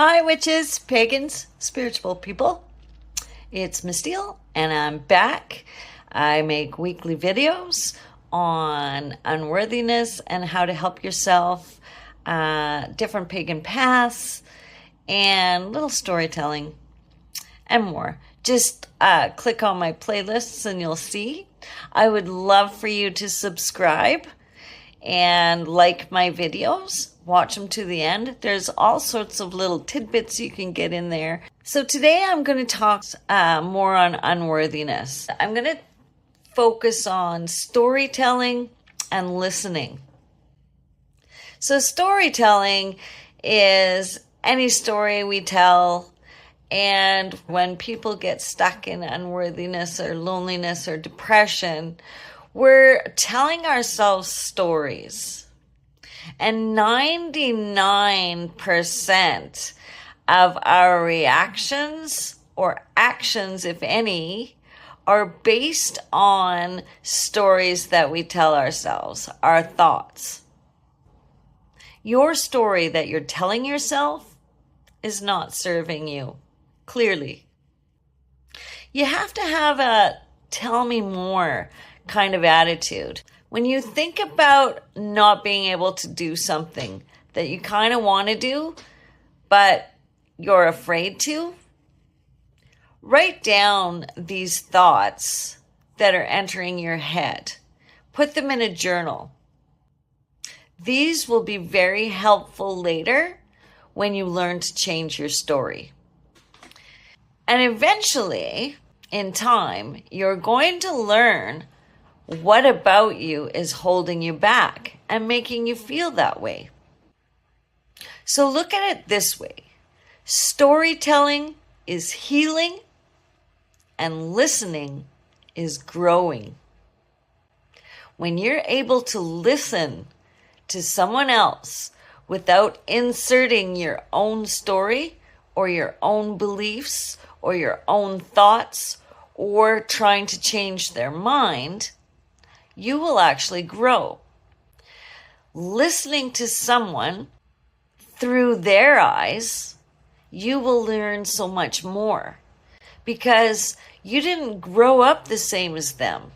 Hi, witches, pagans, spiritual people. It's Miss Steele, and I'm back. I make weekly videos on unworthiness and how to help yourself, different pagan paths, and little storytelling and more. Just click on my playlists and you'll see. I would love for you to subscribe and like my videos. Watch them to the end. There's all sorts of little tidbits you can get in there. So today I'm going to talk more on unworthiness. I'm going to focus on storytelling and listening. So storytelling is any story we tell, and when people get stuck in unworthiness or loneliness or depression, we're telling ourselves stories. And 99% of our reactions or actions, if any, are based on stories that we tell ourselves, our thoughts. Your story that you're telling yourself is not serving you, clearly. You have to have a tell me more kind of attitude. When you think about not being able to do something that you kind of want to do, but you're afraid to, write down these thoughts that are entering your head. Put them in a journal. These will be very helpful later when you learn to change your story. And eventually, in time, you're going to learn what about you is holding you back and making you feel that way. So look at it this way. Storytelling is healing and listening is growing. When you're able to listen to someone else without inserting your own story or your own beliefs or your own thoughts or trying to change their mind, you will actually grow. Listening to someone through their eyes, you will learn so much more because you didn't grow up the same as them.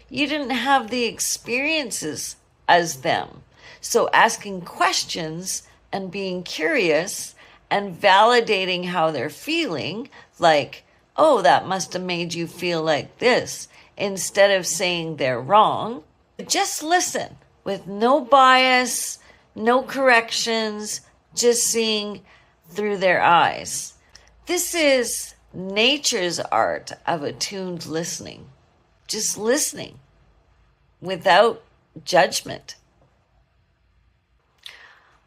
You didn't have the experiences as them. So asking questions and being curious and validating how they're feeling, like, oh, that must have made you feel like this, instead of saying they're wrong, just listen with no bias, no corrections, just seeing through their eyes. This is nature's art of attuned listening. Just listening without judgment.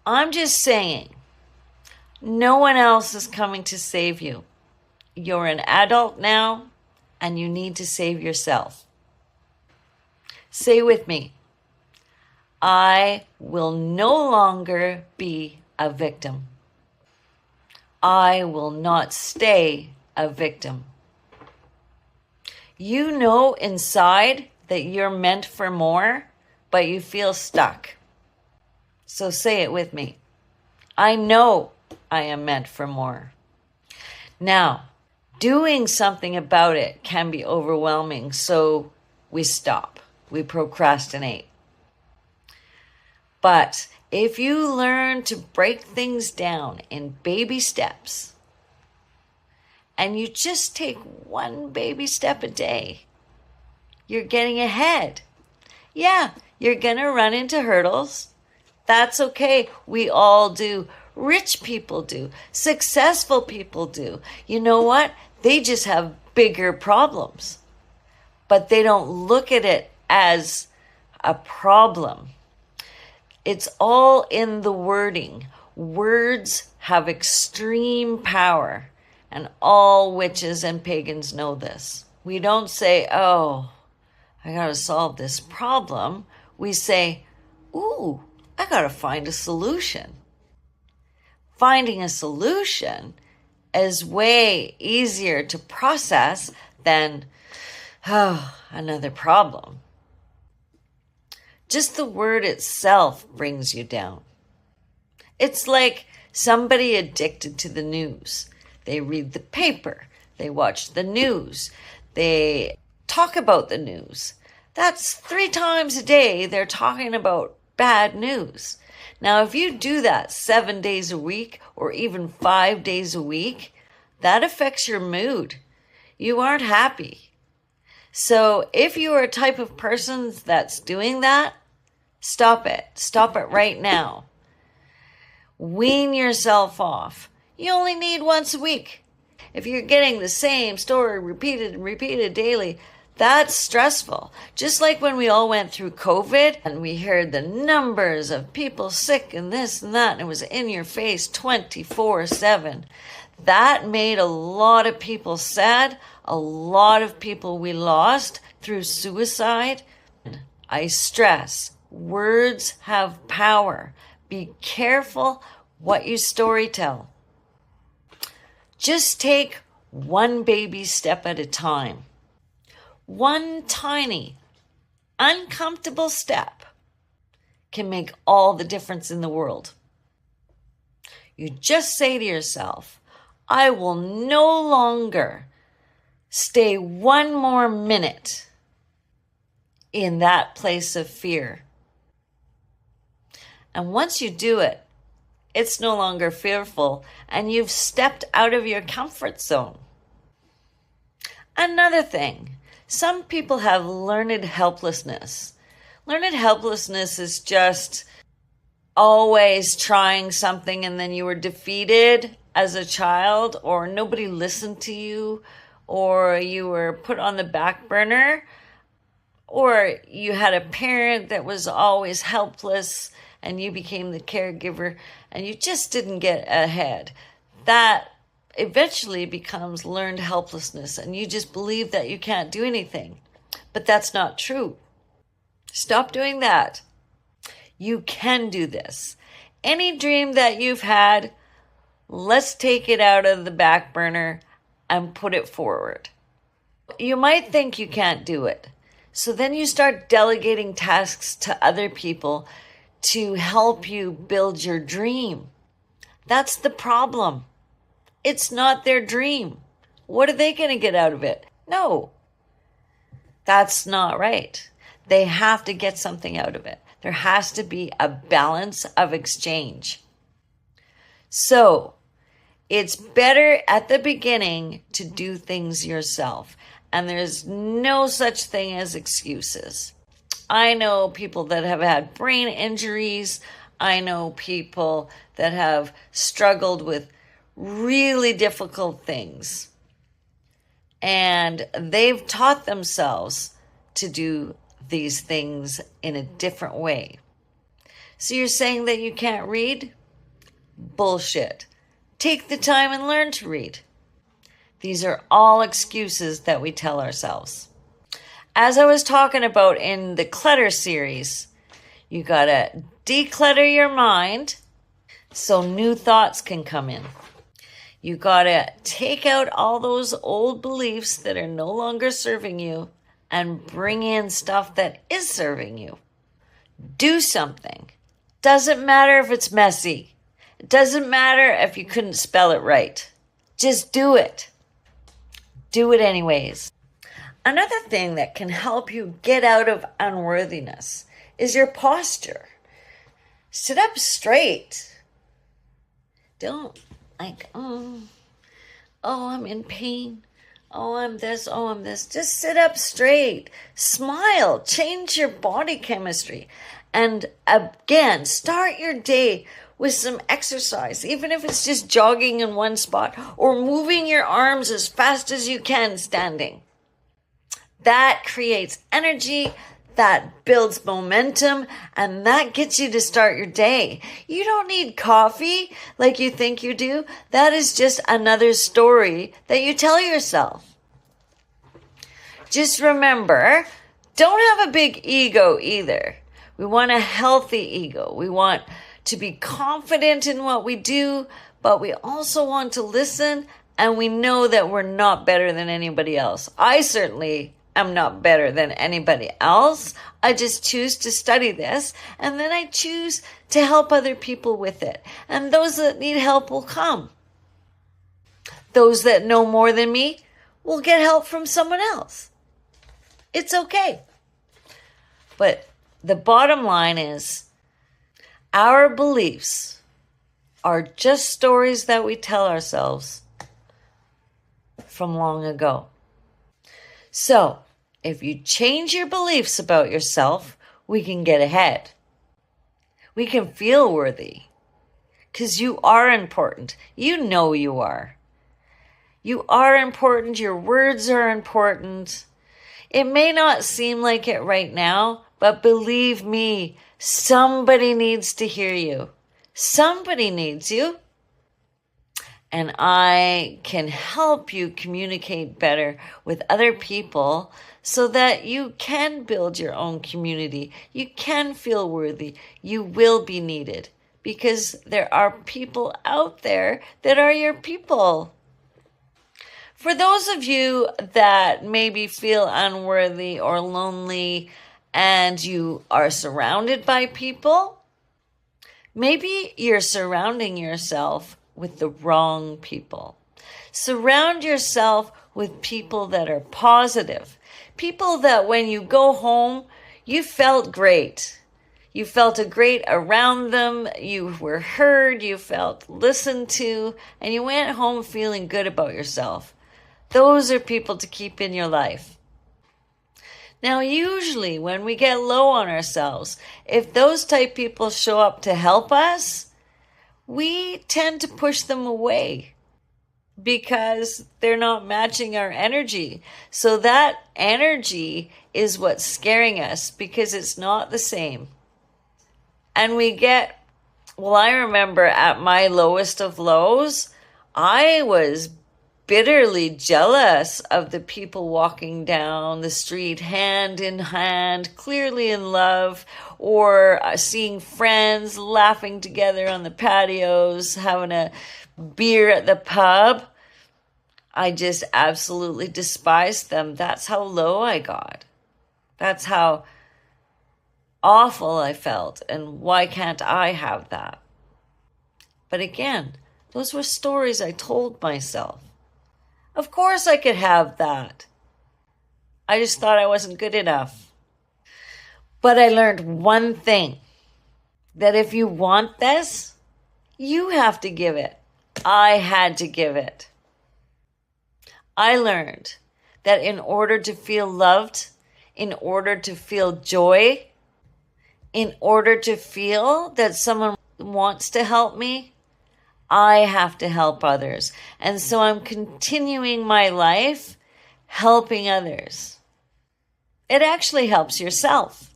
I'm just saying, no one else is coming to save you. You're an adult now, and you need to save yourself. Say with me, I will no longer be a victim. I will not stay a victim. You know inside that you're meant for more, but you feel stuck. So say it with me. I know I am meant for more. Now, doing something about it can be overwhelming, so we stop. We procrastinate. But if you learn to break things down in baby steps, and you just take one baby step a day, you're getting ahead. Yeah, you're going to run into hurdles. That's okay. We all do. Rich people do. Successful people do. You know what? They just have bigger problems. But they don't look at it as a problem. It's all in the wording. Words have extreme power. And all witches and pagans know this. We don't say, oh, I got to solve this problem. We say, ooh, I got to find a solution. Finding a solution is way easier to process than, oh, another problem. Just the word itself brings you down. It's like Somebody addicted to the news. They read the paper. They watch the news. They talk about the news. That's 3 times a day they're talking about bad news. Now, if you do that 7 days a week or even 5 days a week, that affects your mood. You aren't happy. So if you are a type of person that's doing that, stop it. Stop it right now. Wean yourself off. You only need once a week. If you're getting the same story repeated and repeated daily, that's stressful. Just like when we all went through COVID and we heard the numbers of people sick and this and that, and it was in your face 24/7. That made a lot of people sad. A lot of people we lost through suicide. I stress, words have power. Be careful what you storytell. Just take one baby step at a time. One tiny, uncomfortable step can make all the difference in the world. You just say to yourself, I will no longer stay one more minute in that place of fear. And once you do it, it's no longer fearful and you've stepped out of your comfort zone. Another thing, some people have learned helplessness. Learned helplessness is just always trying something and then you were defeated as a child, or nobody listened to you, or you were put on the back burner, or you had a parent that was always helpless and you became the caregiver and you just didn't get ahead. That eventually becomes learned helplessness and you just believe that you can't do anything. But that's not true. Stop doing that. You can do this. Any dream that you've had, let's take it out of the back burner and put it forward. You might think you can't do it. So then you start delegating tasks to other people to help you build your dream. That's the problem. It's not their dream. What are they going to get out of it? No, that's not right. They have to get something out of it. There has to be a balance of exchange. So it's better at the beginning to do things yourself. And there's no such thing as excuses. I know people that have had brain injuries. I know people that have struggled with really difficult things. And they've taught themselves to do these things in a different way. So you're saying that you can't read? Bullshit. Take the time and learn to read. These are all excuses that we tell ourselves. As I was talking about in the clutter series, you gotta declutter your mind so new thoughts can come in. You gotta take out all those old beliefs that are no longer serving you and bring in stuff that is serving you. Do something. Doesn't matter if it's messy. It doesn't matter if you couldn't spell it right. Just do it. Do it anyways. Another thing that can help you get out of unworthiness is your posture. Sit up straight. Don't I'm in pain. Oh, I'm this. Oh, I'm this. Just sit up straight. Smile. Change your body chemistry. And again, start your day with some exercise, even if it's just jogging in one spot or moving your arms as fast as you can standing. That creates energy, that builds momentum, and that gets you to start your day. You don't need coffee like you think you do. That is just another story that you tell yourself. Just remember, don't have a big ego either. We want a healthy ego. We want to be confident in what we do, but we also want to listen, and we know that we're not better than anybody else. I certainly am not better than anybody else. I just choose to study this, and then I choose to help other people with it. And those that need help will come. Those that know more than me will get help from someone else. It's okay. But the bottom line is, our beliefs are just stories that we tell ourselves from long ago. So, if you change your beliefs about yourself, we can get ahead. We can feel worthy. Because you are important. You know you are. You are important. Your words are important. It may not seem like it right now, but believe me, somebody needs to hear you. Somebody needs you. And I can help you communicate better with other people so that you can build your own community. You can feel worthy. You will be needed because there are people out there that are your people. For those of you that maybe feel unworthy or lonely and you are surrounded by people, maybe you're surrounding yourself with the wrong people. Surround yourself with people that are positive. People that when you go home, you felt great. You felt great around them. You were heard. You felt listened to. And you went home feeling good about yourself. Those are people to keep in your life. Now, usually when we get low on ourselves, if those type people show up to help us, we tend to push them away because they're not matching our energy. So that energy is what's scaring us because it's not the same. And I remember at my lowest of lows, I was bitterly jealous of the people walking down the street hand in hand, clearly in love, or seeing friends laughing together on the patios, having a beer at the pub. I just absolutely despised them. That's how low I got. That's how awful I felt. And why can't I have that? But again, those were stories I told myself. Of course I could have that. I just thought I wasn't good enough. But I learned one thing, that if you want this, you have to give it. I had to give it. I learned that in order to feel loved, in order to feel joy, in order to feel that someone wants to help me, I have to help others. And so I'm continuing my life helping others. It actually helps yourself.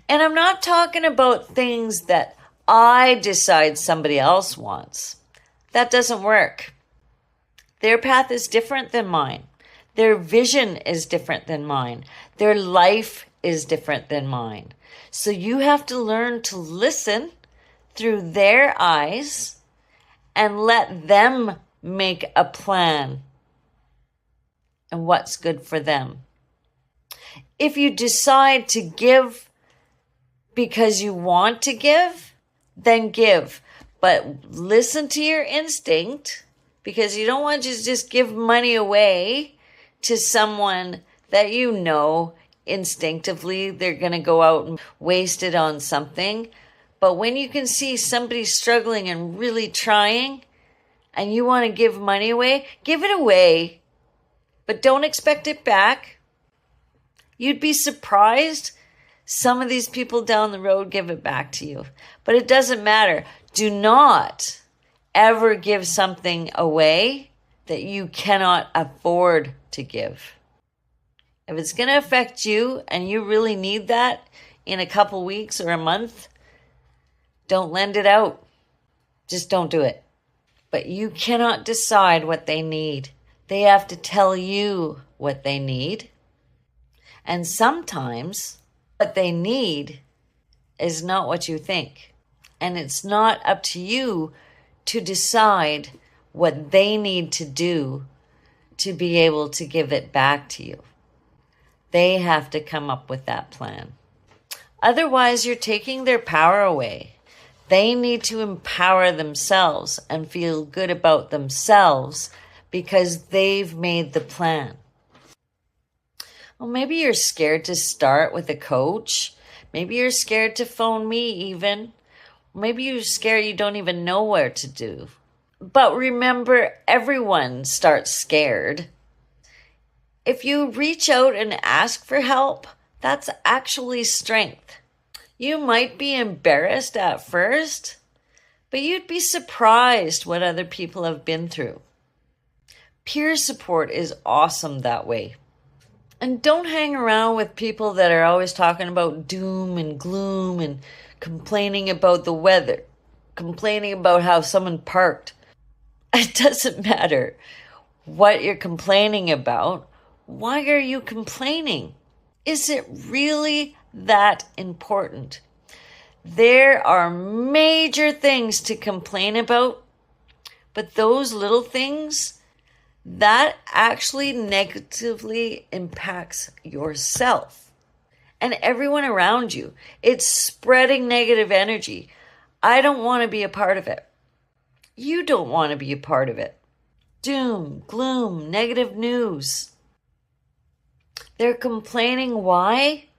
And I'm not talking about things that I decide somebody else wants. That doesn't work. Their path is different than mine. Their vision is different than mine. Their life is different than mine. So you have to learn to listen through their eyes and let them make a plan and what's good for them. If you decide to give because you want to give, then give. But listen to your instinct, because you don't want to just give money away to someone that you know instinctively they're going to go out and waste it on something. But when you can see somebody struggling and really trying and you want to give money away, give it away. But don't expect it back. You'd be surprised. Some of these people down the road give it back to you. But it doesn't matter. Do not ever give something away that you cannot afford to give. If it's going to affect you and you really need that in a couple weeks or a month, don't lend it out. Just don't do it. But you cannot decide what they need. They have to tell you what they need. And sometimes what they need is not what you think. And it's not up to you to decide what they need to do to be able to give it back to you. They have to come up with that plan. Otherwise, you're taking their power away. They need to empower themselves and feel good about themselves because they've made the plan. Well, maybe you're scared to start with a coach. Maybe you're scared to phone me even. Maybe you're scared you don't even know where to do. But remember, everyone starts scared. If you reach out and ask for help, that's actually strength. You might be embarrassed at first, but you'd be surprised what other people have been through. Peer support is awesome that way. And don't hang around with people that are always talking about doom and gloom and complaining about the weather, complaining about how someone parked. It doesn't matter what you're complaining about. Why are you complaining? Is it really that important? There are major things to complain about, but those little things, that actually negatively impacts yourself and everyone around you. It's spreading negative energy. I don't want to be a part of it. You don't want to be a part of it. Doom, gloom, negative news. They're complaining. Why?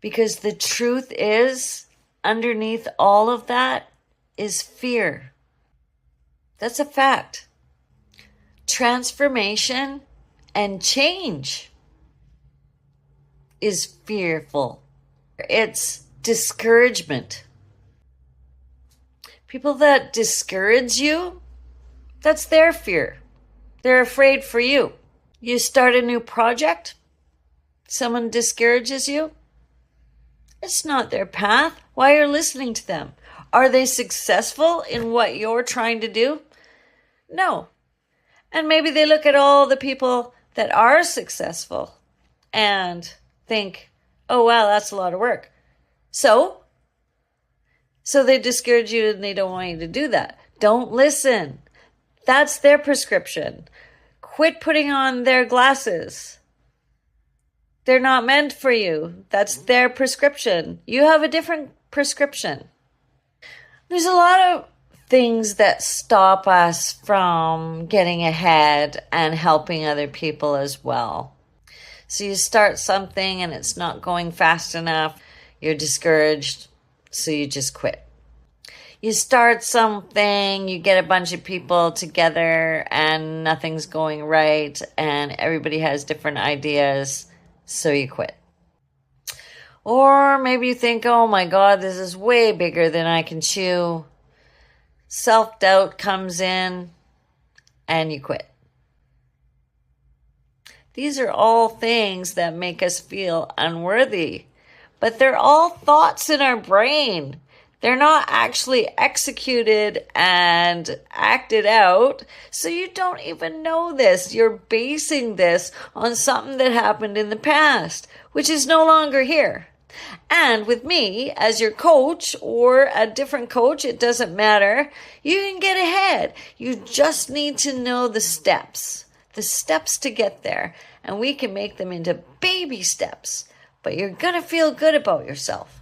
Because the truth is, underneath all of that is fear. That's a fact. Transformation and change is fearful. It's discouragement. People that discourage you, that's their fear. They're afraid for you. You start a new project, someone discourages you. It's not their path. Why are you listening to them? Are they successful in what you're trying to do? No. And maybe they look at all the people that are successful and think, oh, wow, that's a lot of work. So they discourage you and they don't want you to do that. Don't listen. That's their prescription. Quit putting on their glasses. They're not meant for you. That's their prescription. You have a different prescription. There's a lot of things that stop us from getting ahead and helping other people as well. So you start something and it's not going fast enough. You're discouraged, so you just quit. You start something, you get a bunch of people together and nothing's going right and everybody has different ideas, so you quit. Or maybe you think, oh my God, this is way bigger than I can chew. Self-doubt comes in and you quit. These are all things that make us feel unworthy, but they're all thoughts in our brain. They're not actually executed and acted out, so you don't even know this. You're basing this on something that happened in the past, which is no longer here. And with me as your coach or a different coach, it doesn't matter. You can get ahead. You just need to know the steps to get there. And we can make them into baby steps. But you're going to feel good about yourself.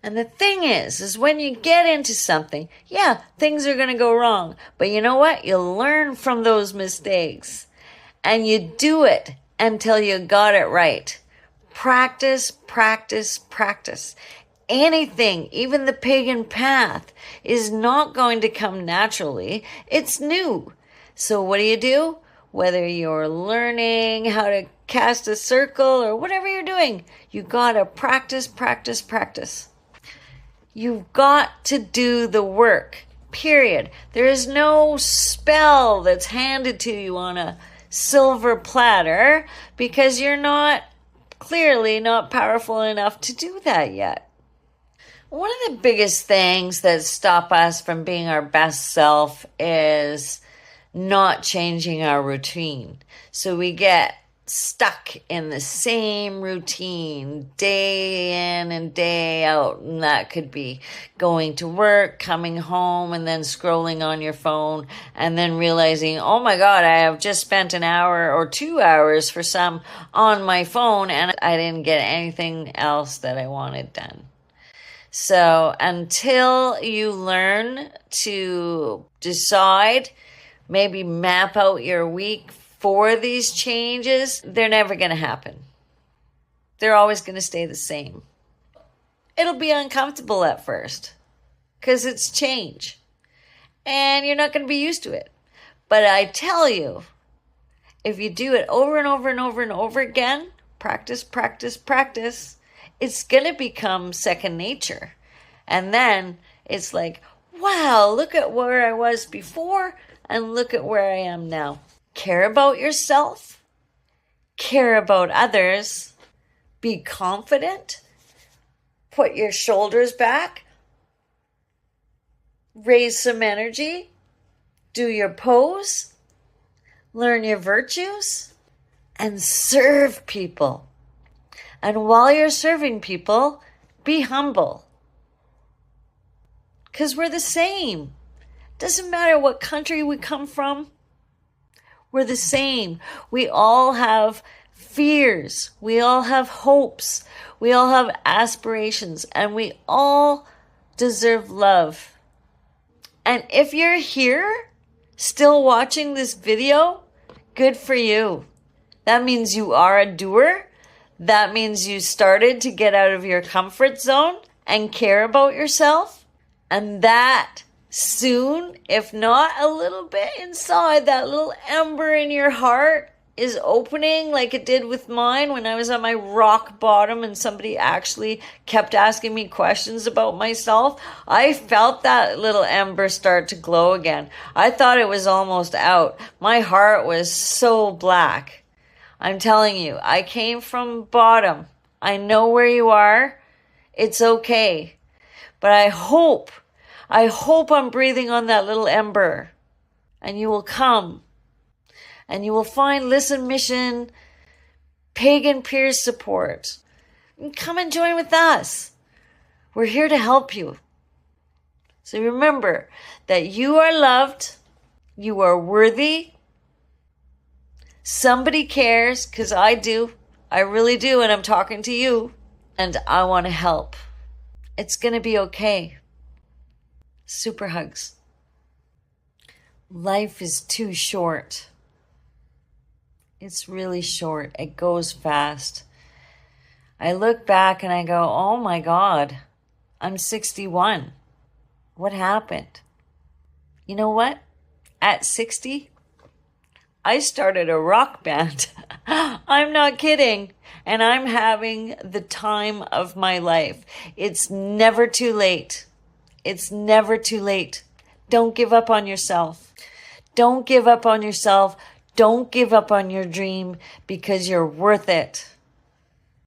And the thing is when you get into something, yeah, things are going to go wrong. But you know what? You'll learn from those mistakes. And you do it until you got it right. Practice, practice, practice. Anything, even the pagan path, is not going to come naturally. It's new. So what do? Whether you're learning how to cast a circle or whatever you're doing, you gotta practice, practice, practice. You've got to do the work, period. There is no spell that's handed to you on a silver platter because you're clearly not powerful enough to do that yet. One of the biggest things that stop us from being our best self is not changing our routine. So we get stuck in the same routine day in and day out. And that could be going to work, coming home, and then scrolling on your phone, and then realizing, oh my God, I have just spent an hour or 2 hours for some on my phone, and I didn't get anything else that I wanted done. So until you learn to decide, maybe map out your week for these changes, they're never going to happen. They're always going to stay the same. It'll be uncomfortable at first because it's change and you're not going to be used to it. But I tell you, if you do it over and over and over and over again, practice, it's going to become second nature. And then it's like, wow, look at where I was before and look at where I am now. Care about yourself, care about others, be confident, put your shoulders back, raise some energy, do your pose, learn your virtues, and serve people. And while you're serving people, be humble. Because we're the same. Doesn't matter what country we come from. We're the same. We all have fears. We all have hopes. We all have aspirations. And we all deserve love. And if you're here, still watching this video, good for you. That means you are a doer. That means you started to get out of your comfort zone and care about yourself. And that soon, if not a little bit inside, that little ember in your heart is opening like it did with mine when I was at my rock bottom and somebody actually kept asking me questions about myself. I felt that little ember start to glow again. I thought it was almost out. My heart was so black. I'm telling you, I came from bottom. I know where you are. It's okay. But I hope I'm breathing on that little ember, and you will come and you will find Listen Mission Pagan Peer Support. And come and join with us. We're here to help you. So remember that you are loved, you are worthy, somebody cares, because I do. I really do, and I'm talking to you, and I want to help. It's going to be okay. Super hugs. Life is too short. It's really short. It goes fast. I look back and I go, oh my God, I'm 61. What happened? You know what? At 60, I started a rock band. I'm not kidding. And I'm having the time of my life. It's never too late. It's never too late. Don't give up on yourself. Don't give up on yourself. Don't give up on your dream because you're worth it.